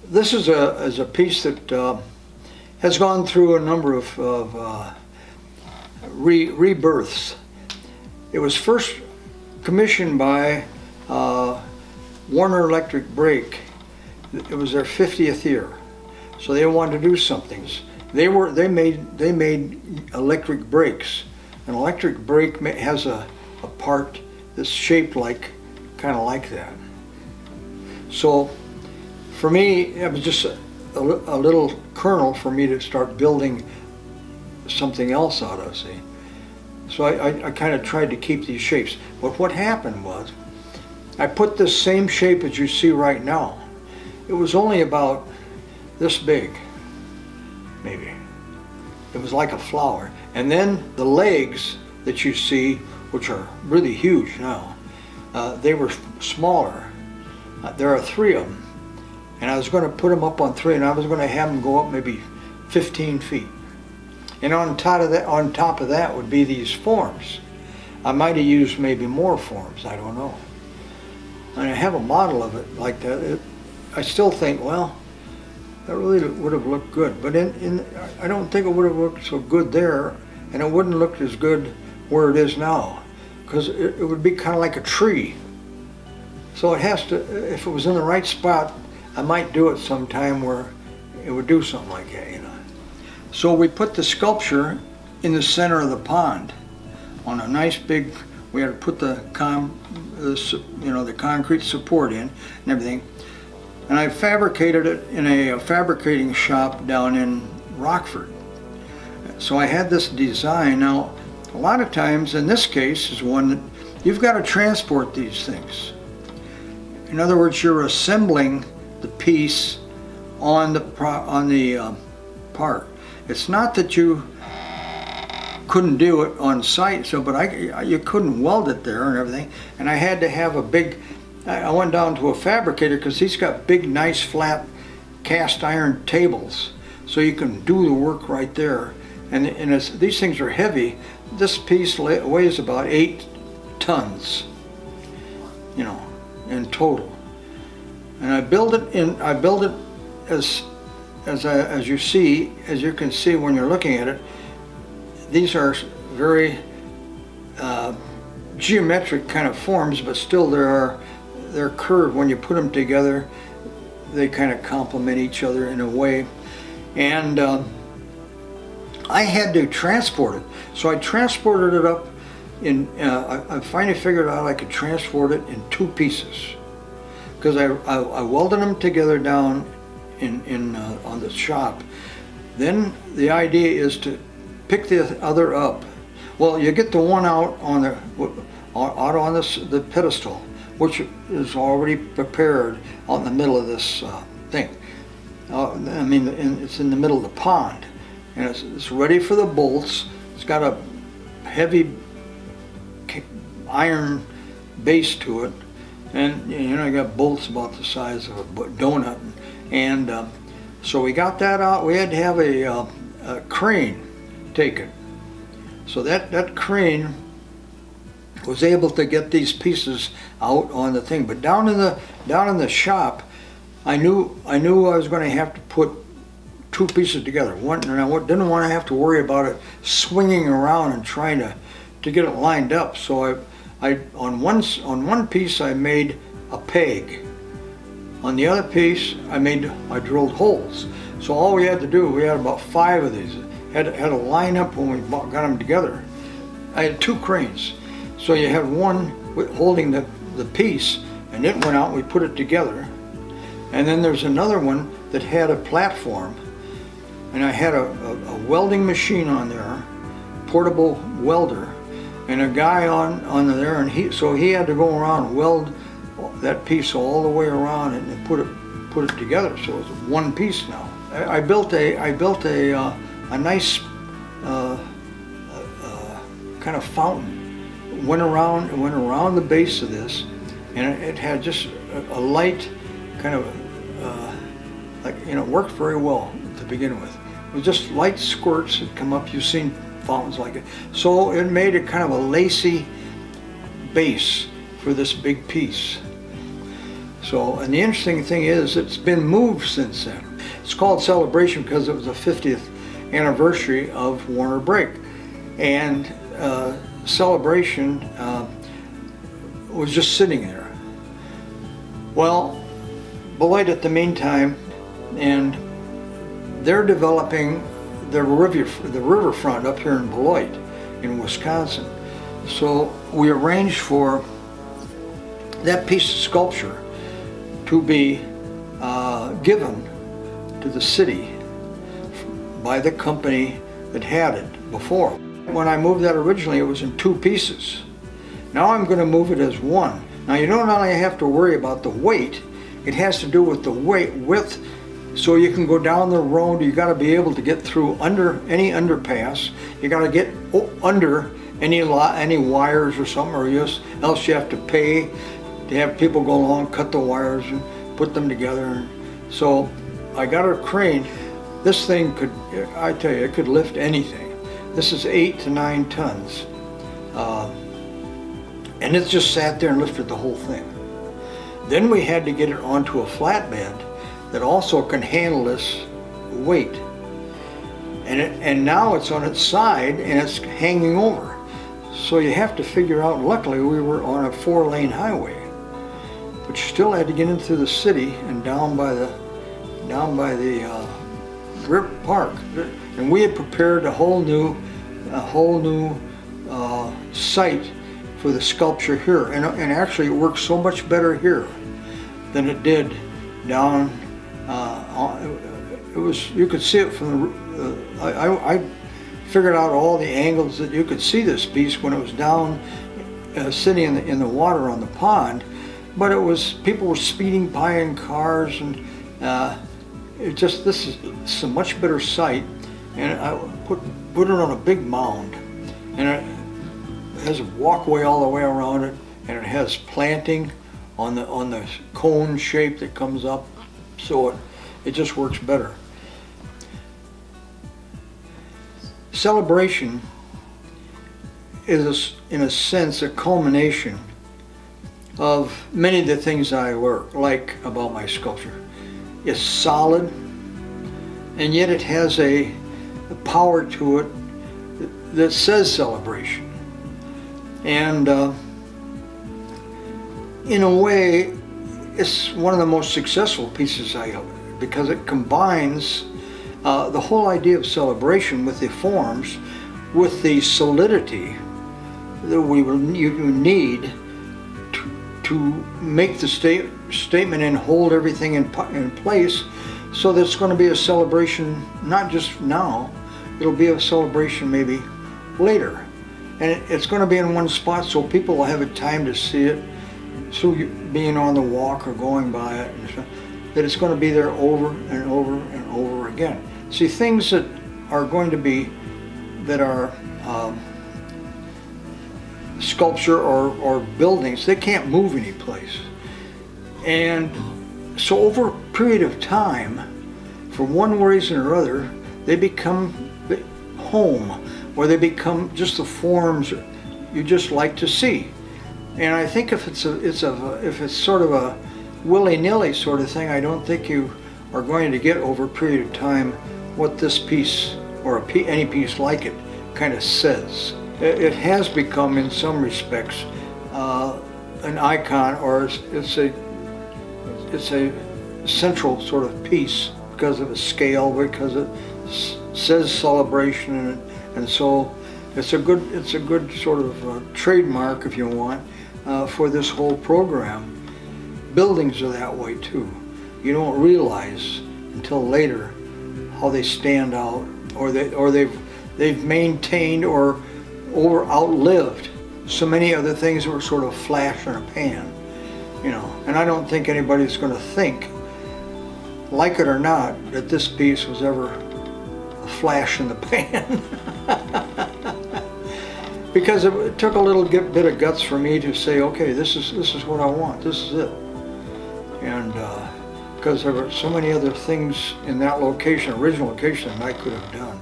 This is a piece that has gone through a number of rebirths. It was first commissioned by Warner Electric Brake. It was their 50th year, so they wanted to do something. They made electric brakes. An electric brake has a part that's shaped like, kind of like that. So for me, it was just a little kernel for me to start building something else out of, see. So I kind of tried to keep these shapes. But what happened was, I put this same shape as you see right now. It was only about this big, maybe. It was like a flower. And then the legs that you see, which are really huge now, they were smaller. There are 3 of them. And I was going to put them up on 3, and I was going to have them go up maybe 15 feet. And on top of that would be these forms. I might have used maybe more forms, I don't know. And I have a model of it like that. I still think, well, that really would have looked good. But I don't think it would have looked so good there, and it wouldn't look as good where it is now, because it would be kind of like a tree. So it has to, if it was in the right spot, I might do it sometime where it would do something like that, you know. So we put the sculpture in the center of the pond on a nice big, we had to put the concrete support in and everything. And I fabricated it in a fabricating shop down in Rockford. So I had this design. Now, a lot of times, in this case, is one that you've got to transport these things. In other words, you're assembling the piece on the part. It's not that you couldn't do it on site, but you couldn't weld it there and everything. And I had to have a big, I went down to a fabricator because he's got big, nice, flat cast iron tables, so you can do the work right there. And these things are heavy. This piece weighs about 8 tons, you know, in total. And I build it as you can see when you're looking at it. These are very geometric kind of forms, but still they're curved. When you put them together, they kind of complement each other in a way. And I had to transport it, so I transported it up in. I finally figured out I could transport it in 2 pieces, because I welded them together down on the shop. Then the idea is to pick the other up. Well, you get the one out on the pedestal, which is already prepared out in the middle of this thing. I mean, it's in the middle of the pond, and it's ready for the bolts. It's got a heavy iron base to it, and you know, you got bolts about the size of a donut. And so we got that out. We had to have a crane taken. So that crane was able to get these pieces out on the thing. But down in the shop, I knew I was going to have to put 2 pieces together. One, and I didn't want to have to worry about it swinging around and trying to get it lined up. So on one piece I made a peg. On the other piece, I drilled holes. So all we had to do, we had about 5 of these. Had to line up when we got them together. I had 2 cranes. So you had one holding the piece, and it went out and we put it together. And then there's another one that had a platform, and I had a welding machine on there, portable welder, and a guy on there, and he had to go around and weld that piece all the way around and put it together, so it's one piece now. I built a nice kind of fountain. Went around the base of this, and it had just a light kind of like, you know, worked very well to begin with. It was just light squirts that come up. You've seen fountains like it. So it made it kind of a lacy base for this big piece. So, and the interesting thing is it's been moved since then. It's called Celebration because it was the 50th anniversary of Warner Brake. And Celebration was just sitting there. Well, Beloit at the meantime, and they're developing the riverfront up here in Beloit in Wisconsin. So we arranged for that piece of sculpture to be given to the city by the company that had it before. When I moved that originally, it was in 2 pieces. Now I'm going to move it as one. Now you don't only have to worry about the weight, it has to do with the width. So you can go down the road, you got to be able to get through under any underpass. You got to get under any wires or something, or else you have to pay to have people go along, cut the wires and put them together. So I got a crane. This thing could, I tell you, it could lift anything. This is 8 to 9 tons. And it just sat there and lifted the whole thing. Then we had to get it onto a flatbed that also can handle this weight. And now it's on its side and it's hanging over. So you have to figure out, luckily we were on a 4-lane highway, but you still had to get into the city and down by the Riverside Park. And we had prepared a whole new site for the sculpture here. And actually it works so much better here than it did down. It was, you could see it from I figured out all the angles that you could see this piece when it was down sitting in the water on the pond. But it was, people were speeding by in cars, and this is a much better site. And I put it on a big mound, and it has a walkway all the way around it, and it has planting on the cone shape that comes up, so it just works better. Celebration is, in a sense, a culmination of many of the things I like about my sculpture. It's solid, and yet it has a power to it that says celebration. And in a way, it's one of the most successful pieces because it combines the whole idea of celebration with the forms, with the solidity that you need to make the statement and hold everything in place, so that it's going to be a celebration not just now, it'll be a celebration maybe later. And it's going to be in one spot, so people will have a time to see it, through being on the walk or going by it, and stuff, that it's going to be there over and over and over again. See, things that are going to be, that are sculpture or buildings, they can't move any place. And so over a period of time, for one reason or other, they become home, or they become just the forms you just like to see. And I think if it's sort of a willy-nilly sort of thing, I don't think you are going to get over a period of time what this piece, or any piece like it, kind of says. It has become, in some respects, an icon, or it's a central sort of piece because of its scale, because it says celebration, and so it's a good sort of trademark, if you want, for this whole program. Buildings are that way too. You don't realize until later how they stand out, or they've maintained or outlived so many other things that were sort of flash in a pan, you know. And I don't think anybody's going to think, like it or not, that this piece was ever a flash in the pan. Because it took a little bit of guts for me to say, okay, this is what I want, this is it. And because there were so many other things in that location, original location, that I could have done.